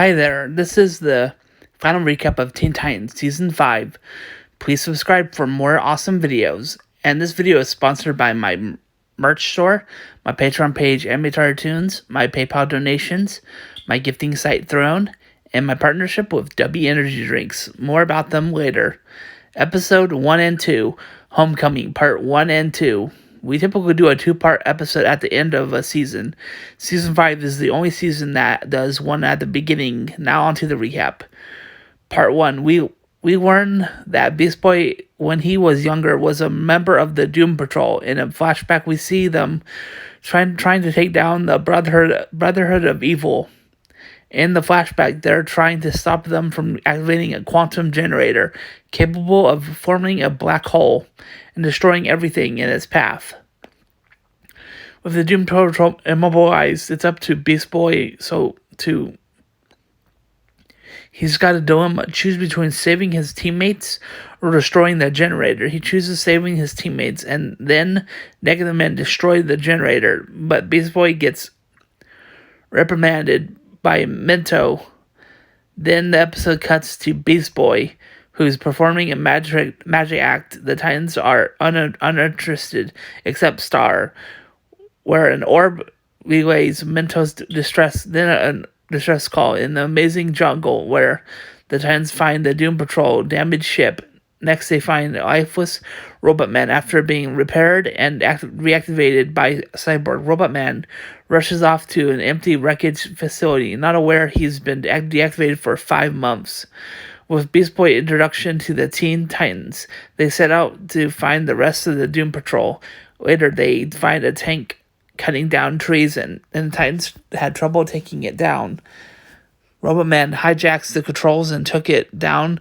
Hi there, this is the final recap of Teen Titans Season 5. Please subscribe for more awesome videos. And this video is sponsored by my merch store, my Patreon page AnimeTyler Toons, my PayPal donations, my gifting site Throne, and my partnership with W Energy Drinks. More about them later. Episode 1 and 2, Homecoming, Part 1 and 2. We typically do a two-part episode at the end of a season. Season 5 is the only season that does one at the beginning. Now on to the recap. Part 1. We learn that Beast Boy, when he was younger, was a member of the Doom Patrol. In a flashback, we see them trying to take down the Brotherhood of Evil. In the flashback, they're trying to stop them from activating a quantum generator capable of forming a black hole and destroying everything in its path. With the Doom Patrol immobilized, it's up to Beast Boy. He's got a dilemma: choose between saving his teammates or destroying the generator. He chooses saving his teammates, and then Negative Men destroy the generator. But Beast Boy gets reprimanded by Mento. Then the episode cuts to Beast Boy, who's performing a magic act. The Titans are uninterested, except Star, where an orb relays Mento's distress call in the amazing jungle, where the Titans find the Doom Patrol damaged ship. Next, they find lifeless Robot Man after being repaired and reactivated by Cyborg. Robot Man rushes off to an empty wreckage facility, not aware he's been deactivated for 5 months. With Beast Boy introduction to the Teen Titans, they set out to find the rest of the Doom Patrol. Later, they find a tank cutting down trees, and the Titans had trouble taking it down. Robot Man hijacks the controls and took it down.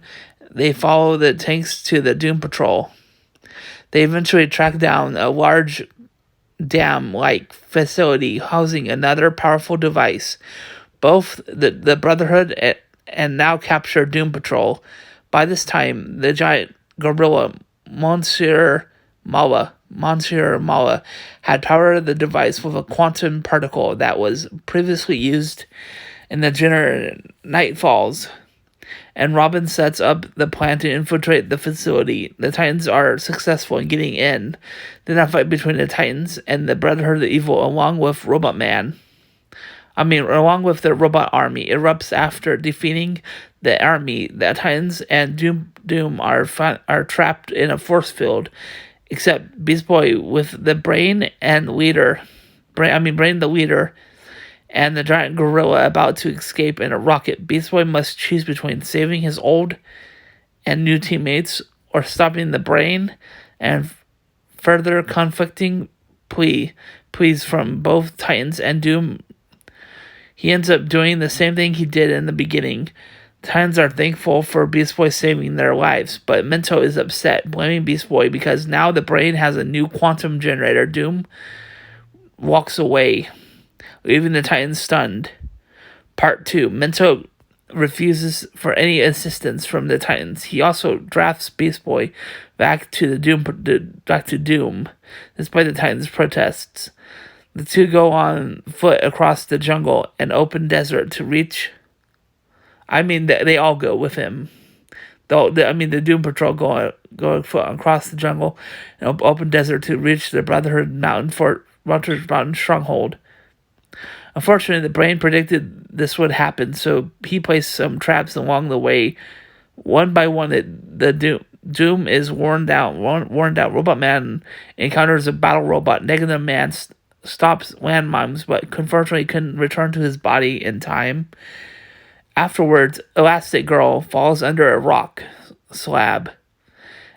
They follow the tanks to the Doom Patrol. They eventually track down a large dam-like facility housing another powerful device. Both the Brotherhood and now capture Doom Patrol. By this time, the giant gorilla Monsieur Mala had powered the device with a quantum particle that was previously used in the generator. Night falls, and Robin sets up the plan to infiltrate the facility. The Titans are successful in getting in. Then a fight between the Titans and the Brotherhood of Evil, along with the robot army, erupts after defeating the army. The Titans and Doom are trapped in a force field, except Beast Boy with the Brain the leader, and the giant gorilla about to escape in a rocket. Beast Boy must choose between saving his old and new teammates or stopping the Brain, and further conflicting pleas from both Titans and Doom. He ends up doing the same thing he did in the beginning. Titans are thankful for Beast Boy saving their lives, but Mento is upset, blaming Beast Boy because now the Brain has a new quantum generator. Doom walks away, leaving the Titans stunned. Part 2. Mento refuses for any assistance from the Titans. He also drafts Beast Boy back to Doom, despite the Titans' protests. The two go on foot across the jungle and open desert to reach. They all go with him. The Doom Patrol go foot across the jungle and open desert to reach the Brotherhood Mountain stronghold. Unfortunately, the Brain predicted this would happen, so he placed some traps along the way. One by one, the Doom is worn down. Robot Man encounters a battle robot. Negative Man stops landmines, but unfortunately couldn't return to his body in time. Afterwards, Elastic Girl falls under a rock slab.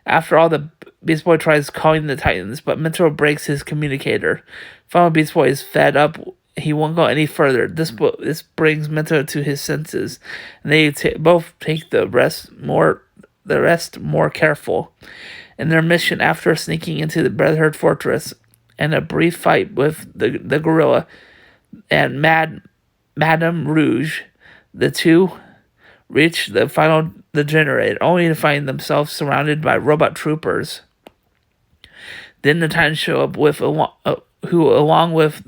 After all, the Beast Boy tries calling the Titans, but Mento breaks his communicator. Finally, Beast Boy is fed up. He won't go any further. This brings Mento to his senses, and they both take the rest more careful. In their mission, after sneaking into the Brotherhood Fortress and a brief fight with the gorilla and Madame Rouge, the two reach the generator, only to find themselves surrounded by robot troopers. Then the Titans show up along with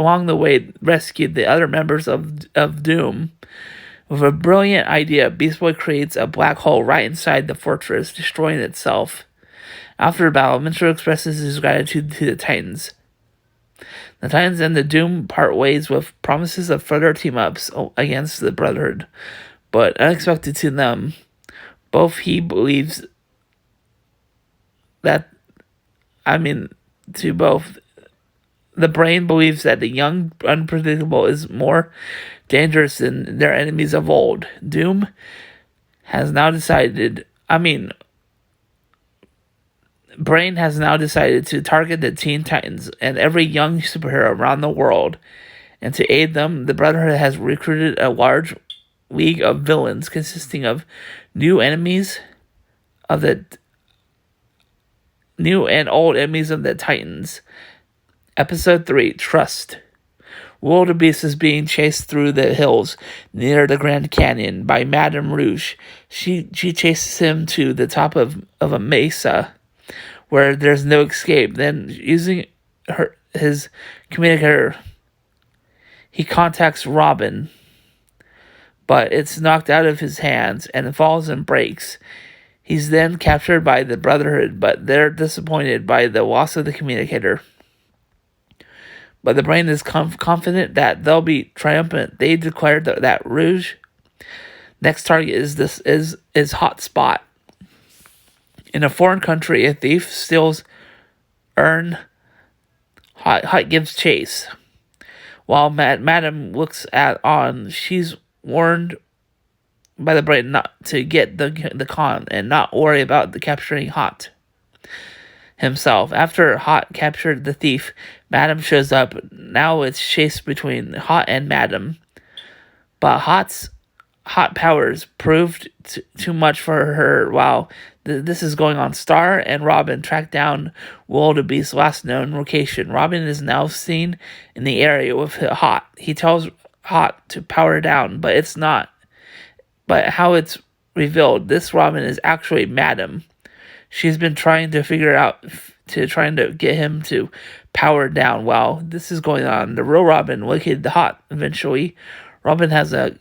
along the way rescued the other members of Doom. With a brilliant idea, Beast Boy creates a black hole right inside the fortress, destroying itself. After the battle, Minster expresses his gratitude to the Titans. The Titans and the Doom part ways with promises of further team-ups against the Brotherhood, but unexpected to them, the brain believes that the young unpredictable is more dangerous than their enemies of old. Doom has now decided, Brain has now decided to target the Teen Titans and every young superhero around the world. And to aid them, the Brotherhood has recruited a large league of villains consisting of new and old enemies of the Titans. Episode 3, Trust. Wildebeest is being chased through the hills near the Grand Canyon by Madame Rouge. She chases him to the top of a mesa where there's no escape. Then, using his communicator, he contacts Robin, but it's knocked out of his hands and falls and breaks. He's then captured by the Brotherhood, but they're disappointed by the loss of the communicator. But the Brain is confident that they'll be triumphant. They declared that Rouge next target is Hot Spot. In a foreign country, a thief steals urn. Hot gives chase. While Madam looks on, she's warned by the Brain not to get the con and not worry about the capturing Hot himself. After Hot captured the thief, Madam shows up. Now it's chase between Hot and Madam, but Hot powers proved too much for her. While this is going on, Star and Robin track down Wildebeest's last known location. Robin is now seen in the area with Hot. He tells Hot to power down, but it's not. But how it's revealed, this Robin is actually Madam. She's been trying to get him to power down. While this is going on, the real Robin located the Hot. Eventually, Robin has the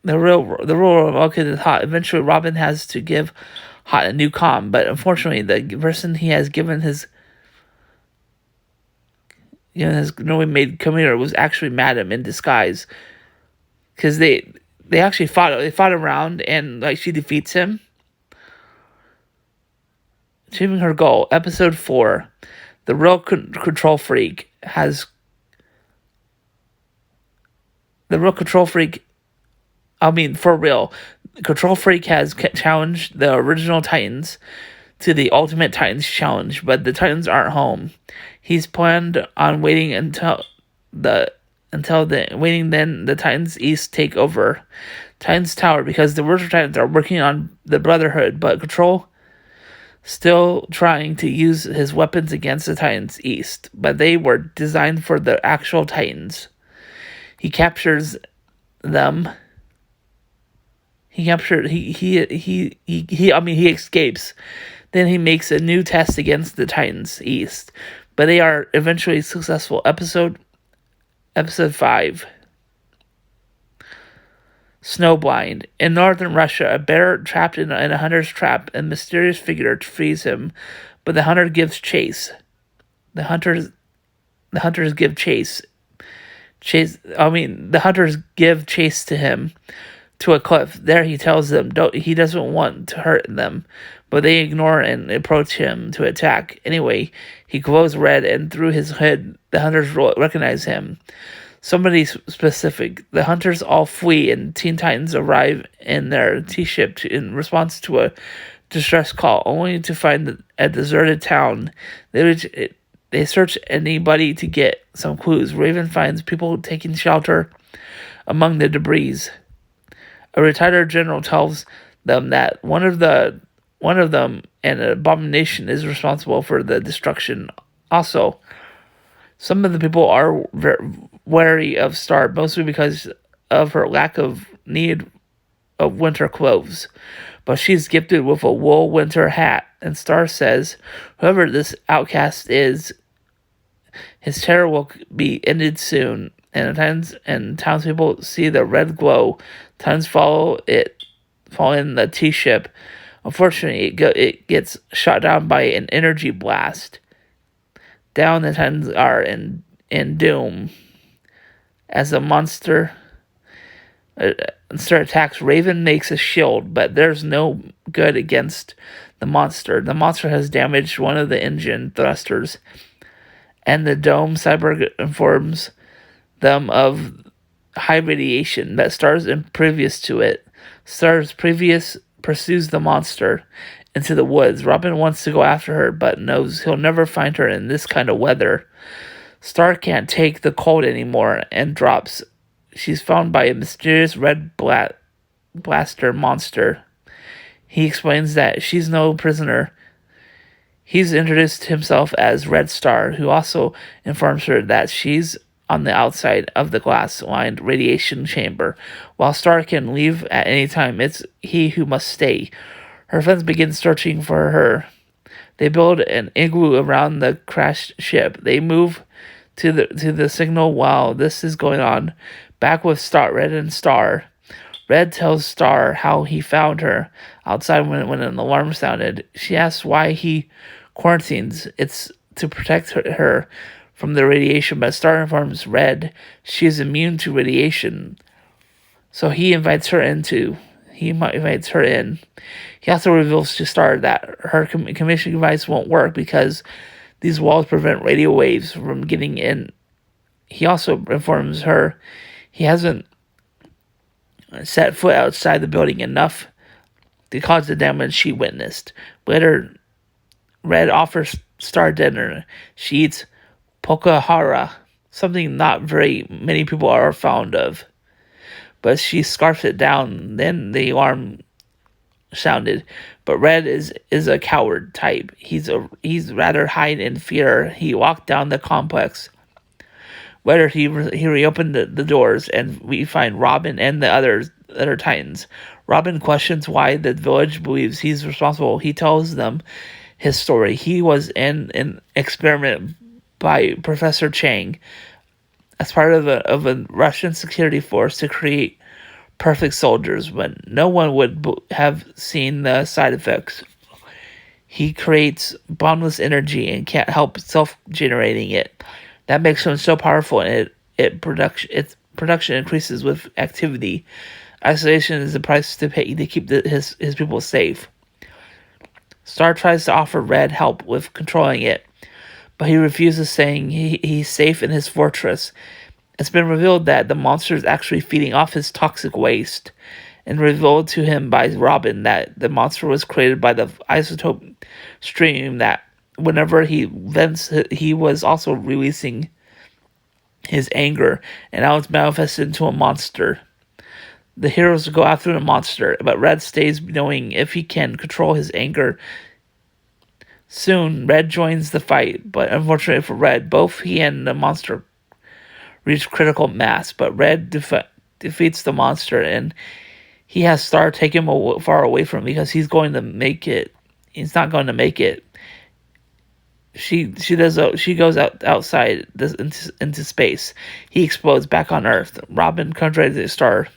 real located Hot. Eventually, Robin has to give Hot a new comm, but unfortunately, the person he has given his newly made computer was actually Madam in disguise. Because they actually fought around, and she defeats him, achieving her goal. Episode 4, the real control freak has Control Freak has challenged the original Titans to the Ultimate Titans Challenge, but the Titans aren't home. He's planned on waiting then the Titans East take over Titans Tower because the original Titans are working on the Brotherhood, but Control still trying to use his weapons against the Titans East, but they were designed for the actual Titans. He captures them. He escapes. Then he makes a new test against the Titans East, but they are eventually successful. Episode 5. Snowblind. In northern Russia, a bear trapped in a hunter's trap, a mysterious figure frees him, but the hunter gives chase. The hunters give chase. The hunters give chase to him to a cliff. There he tells them he doesn't want to hurt them, but they ignore and approach him to attack. Anyway, he glows red, and through his hood, the hunters recognize him. Somebody specific. The hunters all flee, and Teen Titans arrive in their T-ship in response to a distress call, only to find a deserted town. They search anybody to get some clues. Raven finds people taking shelter among the debris. A retired general tells them that one of them, an abomination, is responsible for the destruction. Also, some of the people are wary of Star, mostly because of her lack of need of winter clothes. But she's gifted with a wool winter hat, and Star says, whoever this outcast is, His terror will be ended soon, and townspeople see the red glow. Tons follow in the T-ship. Unfortunately, it gets shot down by an energy blast. Down, the Titans are in doom. As the monster attacks, Raven makes a shield, but there's no good against the monster. The monster has damaged one of the engine thrusters, and the dome. Cyborg informs them of high radiation that Stars impervious to it. Stars previous pursues the monster into the woods. Robin wants to go after her, but knows he'll never find her in this kind of weather. Star can't take the cold anymore and drops. She's found by a mysterious red blaster monster. He explains that she's no prisoner. He's introduced himself as Red Star, who also informs her that she's on the outside of the glass-lined radiation chamber. While Star can leave at any time, it's he who must stay. Her friends begin searching for her. They build an igloo around the crashed ship. They move to the signal while this is going on. Back with Red and Star. Red tells Star how he found her outside when an alarm sounded. She asks why he quarantines. It's to protect her from the radiation, but Star informs Red she is immune to radiation. So he invites her in. He also reveals to Star that her commissioning device won't work because these walls prevent radio waves from getting in. He also informs her he hasn't set foot outside the building enough to cause the damage she witnessed. Later, Red offers Star dinner. She eats pokahara, something not very many people are fond of. But she scarfs it down. Then the alarm sounded. But Red is a coward type. He's rather hide in fear. He walked down the complex. Later, he reopened the doors, and we find Robin and the other Titans. Robin questions why the village believes he's responsible. He tells them his story. He was in an experiment by Professor Chang as part of a Russian security force to create perfect soldiers, but no one would have seen the side effects. He creates boundless energy and can't help self-generating it. That makes him so powerful, and its production increases with activity. Isolation is the price to pay to keep his people safe. Star tries to offer Red help with controlling it, but he refuses, saying he's safe in his fortress. It's been revealed that the monster is actually feeding off his toxic waste, and revealed to him by Robin that the monster was created by the isotope stream that whenever he vents, he was also releasing his anger, and now it's manifested into a monster. The heroes go after the monster, but Red stays knowing if he can control his anger. Soon, Red joins the fight, but unfortunately for Red, both he and the monster reach critical mass, but Red defeats the monster, and he has Star take him far away from him because he's going to make it. He's not going to make it. She goes outside into space. He explodes back on Earth. Robin comes ready to Star.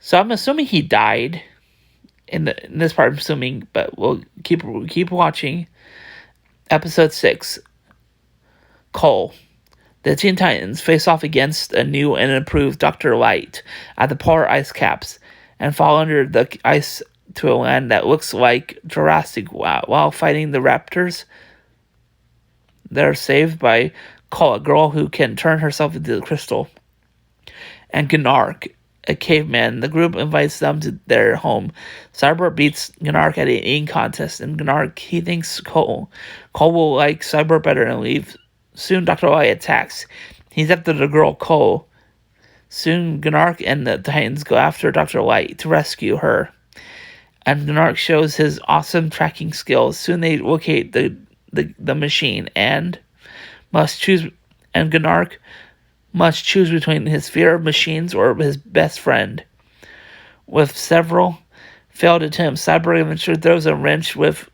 So I'm assuming he died in this part. I'm assuming, but we'll keep watching. Episode 6. Cole. The Teen Titans face off against a new and improved Dr. Light at the polar ice caps and fall under the ice to a land that looks like Jurassic while fighting the raptors. They're saved by Cole, a girl who can turn herself into the crystal, and Gnark, a caveman. The group invites them to their home. Cyborg beats Gnark at an eating contest, and Gnark, he thinks Cole will like Cyborg better and leave. Soon Dr. Light attacks. He's after the girl Cole. Soon Gnark and the Titans go after Dr. Light to rescue her. And Gnark shows his awesome tracking skills. Soon they locate the machine and Gnark must choose between his fear of machines or his best friend. With several failed attempts, Cyborg eventually throws a wrench with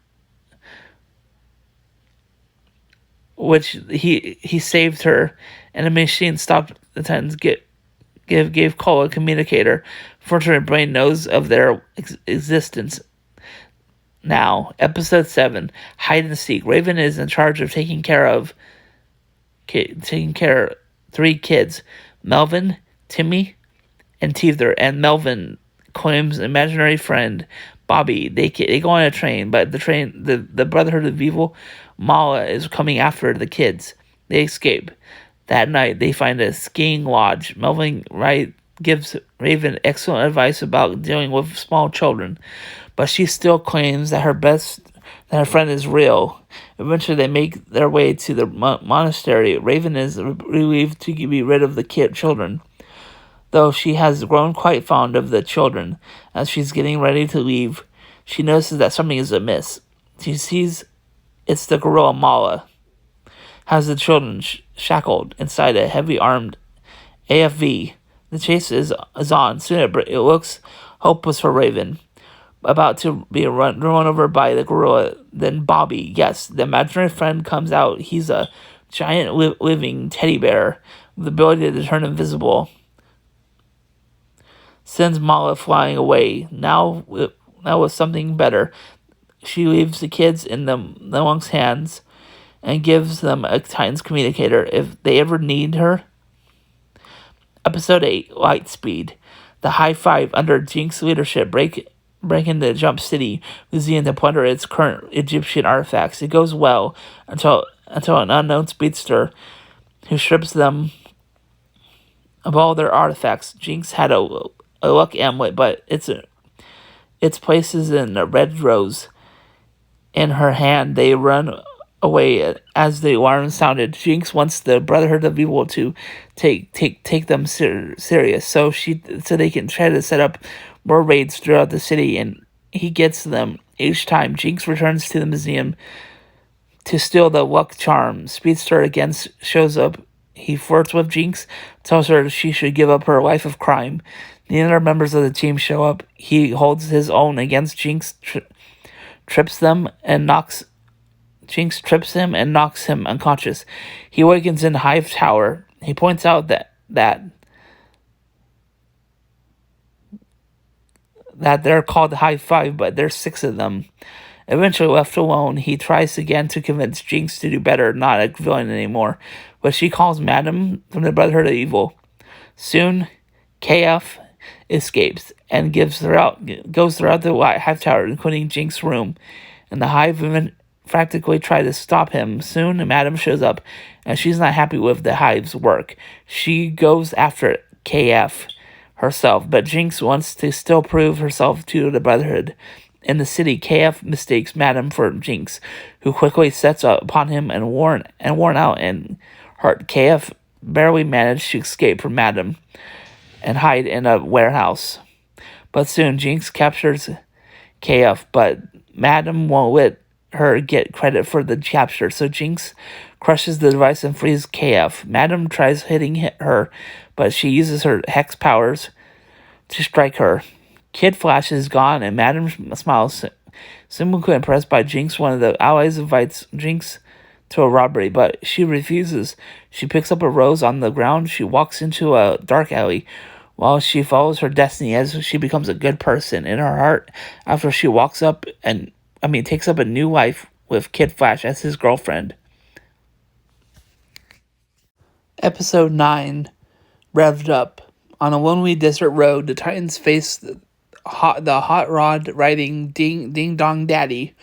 which he saved her, and the machine stopped the Titans. Gave Cole a communicator. Fortunately, Brain knows of their existence now. Episode 7, Hide and Seek. Raven is in charge of taking care of 3 kids, Melvin, Timmy, and Teether. And Melvin claims imaginary friend Bobby. They go on a train, but the Brotherhood of Evil, Mala, is coming after the kids. They escape. That night, they find a skiing lodge. Melvin gives Raven excellent advice about dealing with small children, but she still claims that her friend is real. Eventually, they make their way to the monastery. Raven is relieved to be rid of the children, though she has grown quite fond of the children. As she's getting ready to leave, she notices that something is amiss. She sees it's the gorilla Mala has the children shackled inside a heavy-armed AFV. The chase is on. Soon it looks hopeless for Raven, about to be run over by the gorilla. Then Bobby, yes, the imaginary friend, comes out. He's a giant living teddy bear with the ability to turn invisible. Sends Mala flying away. Now with something better. She leaves the kids in the monk's hands and gives them a Titan's communicator if they ever need her. Episode 8, Lightspeed. The High Five, under Jinx's leadership, break into Jump City Museum to plunder its current Egyptian artifacts. It goes well until an unknown speedster who strips them of all their artifacts. Jinx had a luck amulet, but its places in a red rose in her hand. They run away as the alarm sounded. Jinx wants the Brotherhood of Evil to take them serious, so they can try to set up more raids throughout the city, and he gets them each time. Jinx returns to the museum to steal the luck charm. Speedster again shows up. He flirts with Jinx, tells her she should give up her life of crime. The other members of the team show up. He holds his own against Jinx, trips him and knocks him unconscious. He awakens in Hive Tower. He points out that they're called High Five, but there's 6 of them. Eventually left alone, he tries again to convince Jinx to do better, not a villain anymore, but she calls Madam from the Brotherhood of Evil. Soon, KF escapes and goes throughout the Hive Tower, including Jinx's room, and the Hive women practically try to stop him. Soon, Madam shows up, and she's not happy with the Hive's work. She goes after KF herself, but Jinx wants to still prove herself to the Brotherhood. In the city, KF mistakes Madam for Jinx, who quickly sets upon him and worn out and hurt. KF barely managed to escape from Madam and hide in a warehouse. But soon, Jinx captures KF, but Madam won't let her get credit for the capture, so Jinx crushes the device and frees KF. Madam tries hitting her, but she uses her hex powers to strike her. Kid Flash is gone, and Madam smiles, similarly impressed by Jinx. One of the allies invites Jinx to a robbery, but she refuses. She picks up a rose on the ground. She walks into a dark alley while she follows her destiny as she becomes a good person in her heart after she takes up a new life with Kid Flash as his girlfriend. Episode 9, Revved Up. On a lonely desert road, the Titans face the hot rod riding Ding Dong Daddy,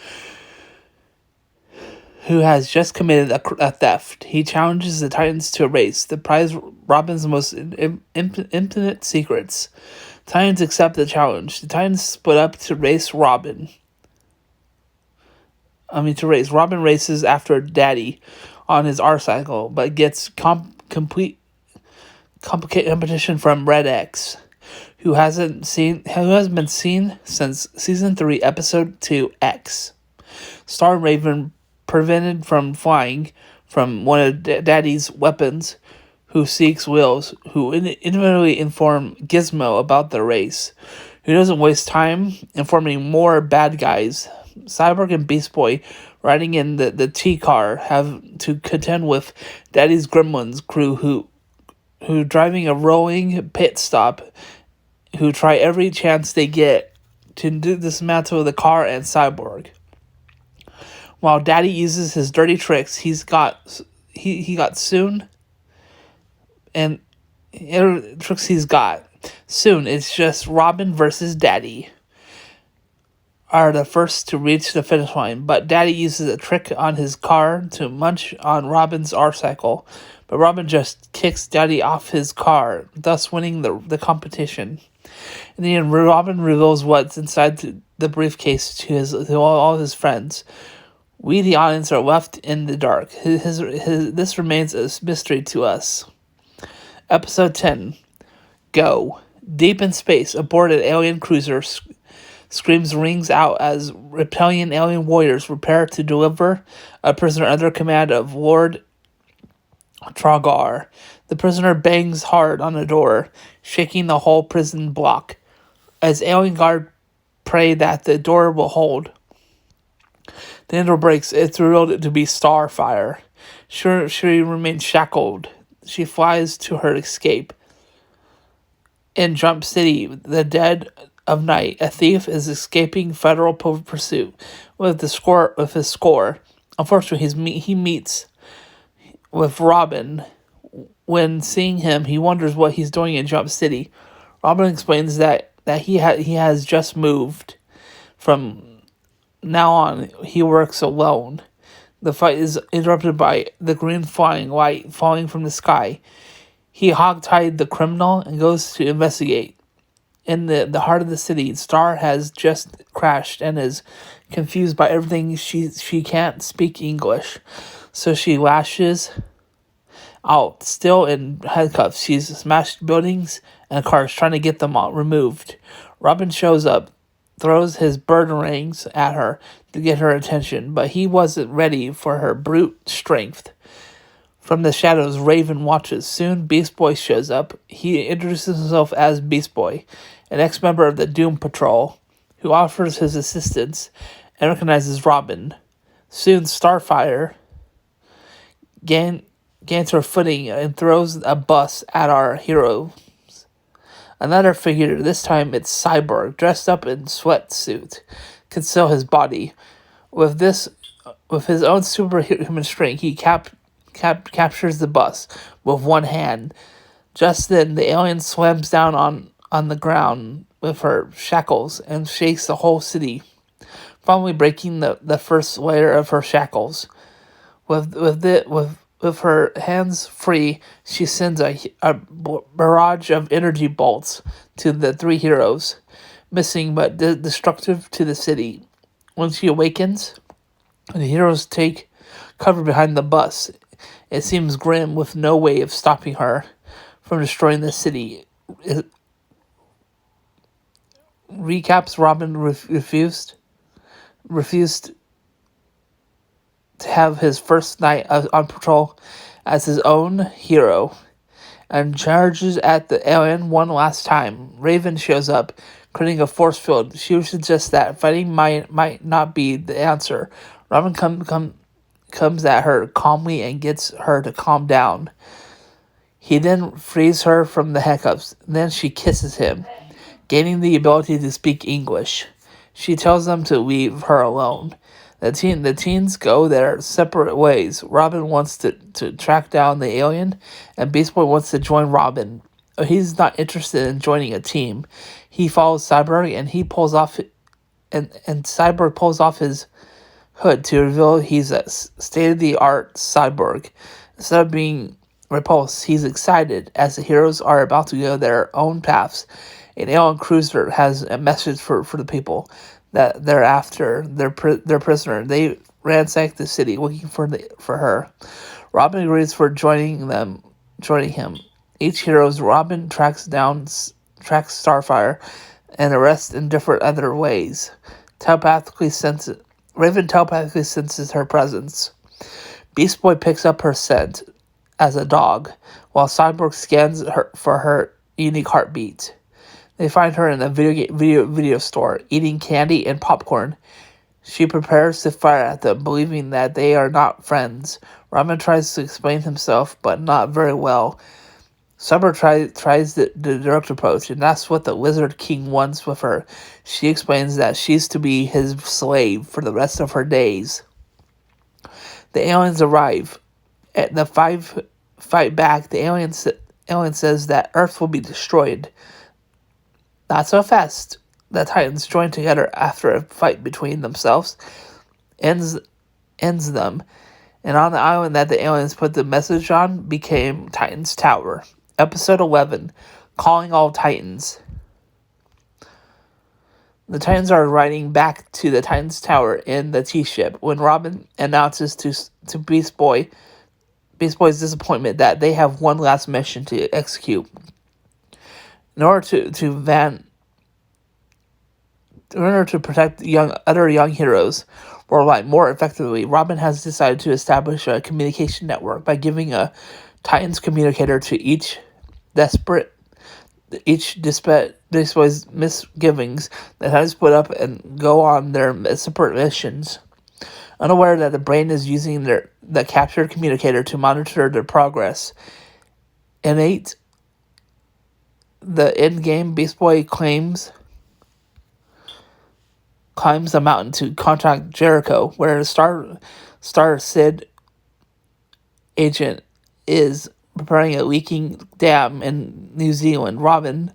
who has just committed a theft. He challenges the Titans to a race. The prize, Robin's most infinite secrets. Titans accept the challenge. The Titans split up to race Robin. Robin races after Daddy on his R-Cycle, but gets complicated competition from Red X, who hasn't been seen since Season 3, Episode 2, X. Star Raven, prevented from flying from one of Daddy's weapons, who seeks Wills, who inadvertently inform Gizmo about the race, who doesn't waste time informing more bad guys. Cyborg and Beast Boy riding in the T car, have to contend with Daddy's Gremlins crew who driving a rolling pit stop, who try every chance they get to dismantle the car and Cyborg. While Daddy uses his dirty tricks, he got soon, and tricks he's got soon. It's just Robin versus Daddy are the first to reach the finish line, but Daddy uses a trick on his car to munch on Robin's R-Cycle, but Robin just kicks Daddy off his car, thus winning the competition. In the end, Robin reveals what's inside the briefcase to all his friends. We, the audience, are left in the dark. This remains a mystery to us. Episode 10. Go. Deep in space, aboard an alien cruiser, screams rings out as reptilian alien warriors prepare to deliver a prisoner under command of Lord Tragar. The prisoner bangs hard on the door, shaking the whole prison block, as alien guard pray that the door will hold. The door breaks. It's revealed to be Starfire. She remains shackled. She flies to her escape. In Jump City, the dead of night, a thief is escaping federal pursuit with his score. Unfortunately, he meets with Robin. When seeing him, he wonders what he's doing in Jump City. Robin explains that he has just moved. From now on, he works alone. The fight is interrupted by the green flying light falling from the sky. He hogtied the criminal and goes to investigate. In the heart of the city, Star has just crashed and is confused by everything. She can't speak English, so she lashes out, still in handcuffs. She's smashed buildings and cars, trying to get them all removed. Robin shows up, throws his boomerangs at her to get her attention, but he wasn't ready for her brute strength. From the shadows, Raven watches. Soon, Beast Boy shows up. He introduces himself as Beast Boy, an ex-member of the Doom Patrol, who offers his assistance and recognizes Robin. Soon, Starfire gains her footing and throws a bus at our heroes. Another figure, this time it's Cyborg, dressed up in sweatsuit, conceal his body. With his own superhuman strength, he captures the bus with one hand. Just then, the alien slams down on the ground with her shackles and shakes the whole city, finally breaking the first layer of her shackles. With her hands free, she sends a barrage of energy bolts to the three heroes, missing but destructive to the city. When she awakens, the heroes take cover behind the bus. It seems grim, with no way of stopping her from destroying the city. It recaps Robin refused to have his first night on patrol as his own hero, and charges at the alien one last time. Raven shows up, creating a force field. She suggests that fighting might not be the answer. Robin comes at her calmly and gets her to calm down. He then frees her from the handcuffs. Then she kisses him, gaining the ability to speak English. She tells them to leave her alone. The teens go their separate ways. Robin wants to track down the alien, and Beast Boy wants to join Robin. He's not interested in joining a team. He follows Cyborg, and Cyborg pulls off his hood to reveal he's a state-of-the-art cyborg. Instead of being repulsed, he's excited as the heroes are about to go their own paths. An alien cruiser has a message for the people that they're after their prisoner. They ransack the city looking for her. Robin agrees for joining him. Each hero's Robin tracks Starfire and arrests in different other ways. Raven telepathically senses her presence. Beast Boy picks up her scent as a dog, while Cyborg scans her for her unique heartbeat. They find her in a video store, eating candy and popcorn. She prepares to fire at them, believing that they are not friends. Robin tries to explain himself, but not very well. Summer tries the direct approach, and that's what the Lizard King wants with her. She explains that she's to be his slave for the rest of her days. The aliens arrive. At the five fight back, the alien says that Earth will be destroyed. Not so fast. The Titans join together after a fight between themselves, ends them, and on the island that the aliens put the message on became Titan's Tower. Episode 11, Calling All Titans. The Titans are riding back to the Titan's Tower in the T-ship when Robin announces to Beast Boy's disappointment that they have one last mission to execute. In order to protect other young heroes worldwide more effectively, Robin has decided to establish a communication network by giving a Titan's communicator to each Beast misgivings that Titans put up and go on their separate missions. Unaware that the brain is using the captured communicator to monitor their progress. The end-game Beast Boy climbs a mountain to contact Jericho, where a Star Sid agent is preparing a leaking dam in New Zealand. Robin,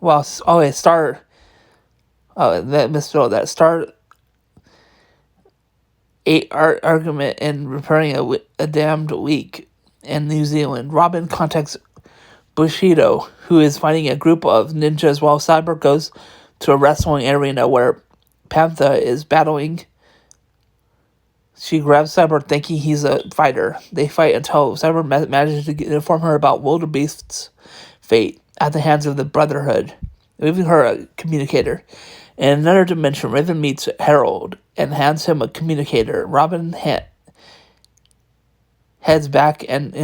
that Star argument in repairing a dammed leak in New Zealand. Robin contacts Bushido, who is fighting a group of ninjas, while Cyber goes to a wrestling arena where Panther is battling. She grabs Cyber thinking he's a fighter. They fight until Cyber manages to inform her about Wildebeest's fate at the hands of the Brotherhood, leaving her a communicator. In another dimension, Raven meets Harold and hands him a communicator. Robin heads back and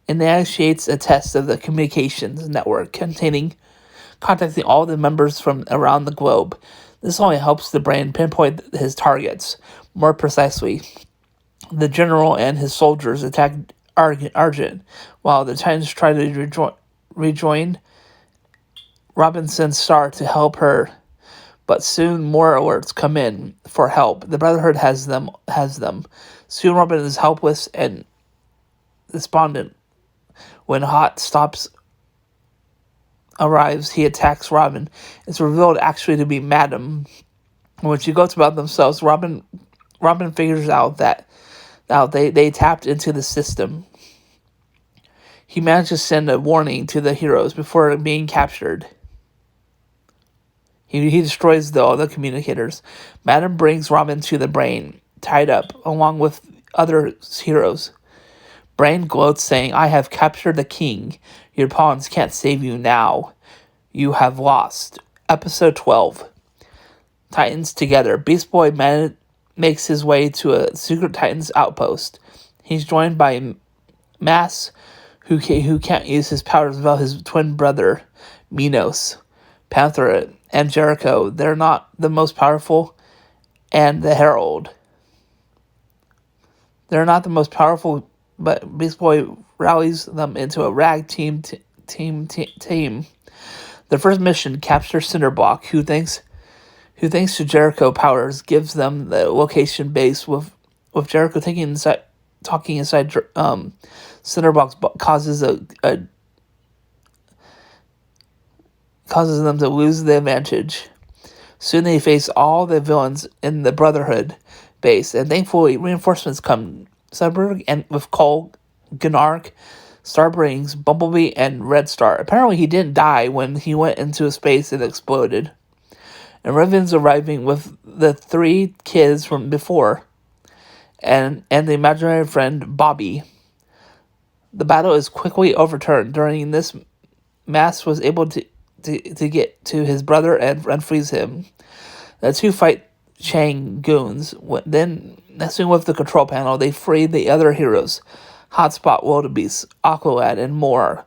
initiates a test of the communications network contacting all the members from around the globe. This only helps the brain pinpoint his targets more precisely. The general and his soldiers attack Argent, while the Titans try to rejoin. Robin sends Star to help her, but soon more alerts come in for help. The Brotherhood has them. Soon Robin is helpless and despondent. When Hot Stops arrives, he attacks Robin. It's revealed actually to be Madam. When she goes about themselves, Robin figures out that they tapped into the system. He manages to send a warning to the heroes before being captured. He destroys all the communicators. Madam brings Robin to the brain, tied up, along with other heroes. Brain gloats, saying, "I have captured the king. Your pawns can't save you now. You have lost." Episode 12. Titans together. Beast Boy makes his way to a secret Titans outpost. He's joined by Mass, who can't use his powers without his twin brother, Minos, Panther, and Jericho. They're not the most powerful, and the Herald. They're not the most powerful, but Beast Boy rallies them into a rag team. The first mission, capture Cinderblock, who thanks to Jericho powers, gives them the location base. With Jericho talking inside Cinderblock's causes them to lose the advantage. Soon they face all the villains in the Brotherhood base, and thankfully reinforcements come. Cyborg and with Cole, Gnark, Star brings Bumblebee and Red Star. Apparently he didn't die when he went into space and exploded. And Raven's arriving with the 3 kids from before, and the imaginary friend Bobby. The battle is quickly overturned. During this, Mass was able to get to his brother and freeze him. The 2 fight Chang goons. Then, messing with the control panel, they free the other heroes. Hotspot, Wildebeest, Aqualad, and more.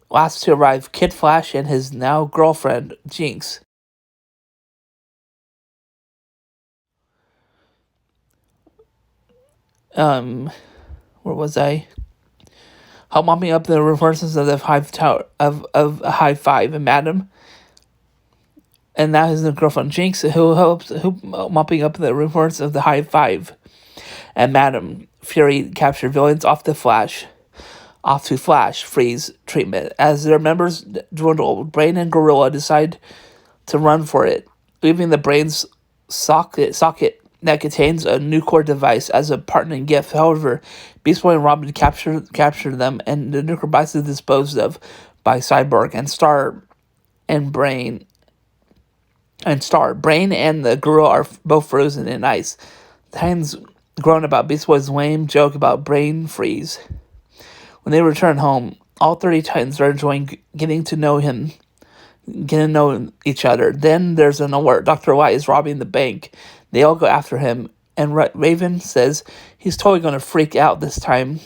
Last to arrive, Kid Flash and his now girlfriend, Jinx. where was I? Help mopping up the reinforcements of the Hive Tower of Hive 5 and Madam. And now his new girlfriend Jinx, who mopping up the reinforcements of the Hive 5 and Madam Fury captured villains off to Flash Freeze treatment. As their members dwindle, Brain and Gorilla decide to run for it, leaving the Brain's socket that contains a new core device as a partnering gift. However, Beast Boy and Robin capture them, and the nuclear device is disposed of by Cyborg and Star and Brain. Brain and the Gorilla are both frozen in ice. Titans groan about Beast Boy's lame joke about Brain freeze. When they return home, all 30 Titans are enjoying getting to know each other. Then there's an alert. Dr. Light is robbing the bank. They all go after him, and Raven says he's totally going to freak out this time.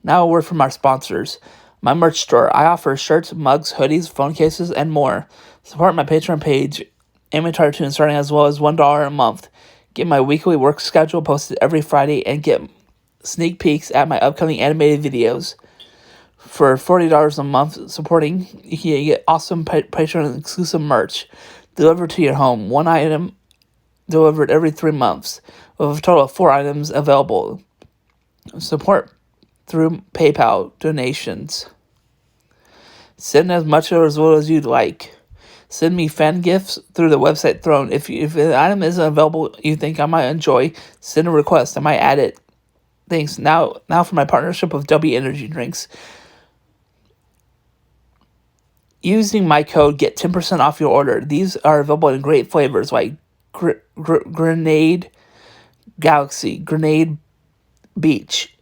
Now a word from our sponsors. My merch store. I offer shirts, mugs, hoodies, phone cases, and more. Support my Patreon page, AnimeTyler toons, starting as well as $1 a month. Get my weekly work schedule posted every Friday, and get sneak peeks at my upcoming animated videos. For $40 a month supporting, you can get awesome Patreon exclusive merch delivered to your home. One item delivered every 3 months, with a total of 4 items available. Support through PayPal donations. Send as much or as little as you'd like. Send me fan gifts through the website Throne. If an item isn't available you think I might enjoy, send a request. I might add it. Thanks. Now for my partnership with W Energy Drinks. Using my code, get 10% off your order. These are available in great flavors like Grenade Galaxy, Grenade Beach,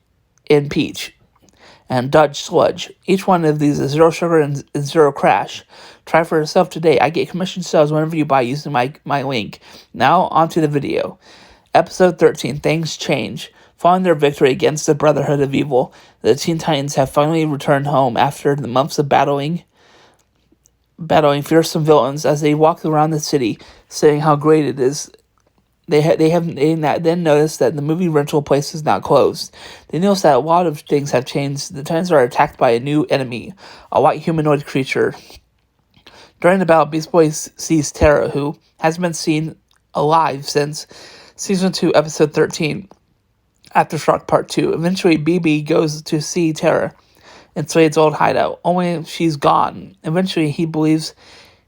and Peach, and Dodge Sludge. Each one of these is 0 sugar and 0 crash. Try for yourself today. I get commission sales whenever you buy using my link. Now, onto the video. Episode 13, Things Change. Following their victory against the Brotherhood of Evil, the Teen Titans have finally returned home after the months of battling fearsome villains. As they walk around the city, saying how great it is, they then notice that the movie rental place is now closed. They notice that a lot of things have changed. The Titans are attacked by a new enemy, a white humanoid creature. During the battle, Beast Boy sees Terra, who has been seen alive since Season 2, Episode 13, Aftershock Part 2. Eventually, BB goes to see Terra in Slade's old hideout, only she's gone. Eventually, he believes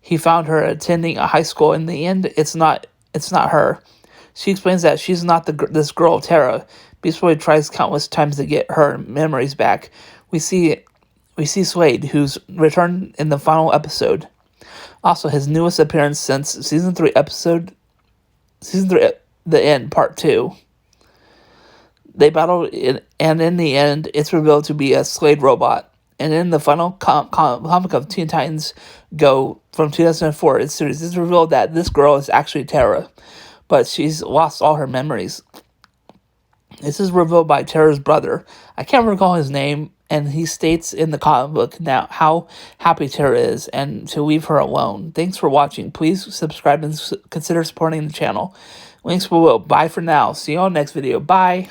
he found her attending a high school. In the end, it's not her. She explains that she's not this girl, Terra. Beast Boy tries countless times to get her memories back. We see Slade, who's returned in the final episode. Also, his newest appearance since Season 3, The End, Part 2. They battle, and in the end, it's revealed to be a Slade robot. And in the final comic of Teen Titans Go from 2004, it's revealed that this girl is actually Terra, but she's lost all her memories. This is revealed by Terra's brother. I can't recall his name, and he states in the comic book now how happy Terra is and to leave her alone. Thanks for watching. Please subscribe and consider supporting the channel. Links below. Bye for now. See you on the next video. Bye.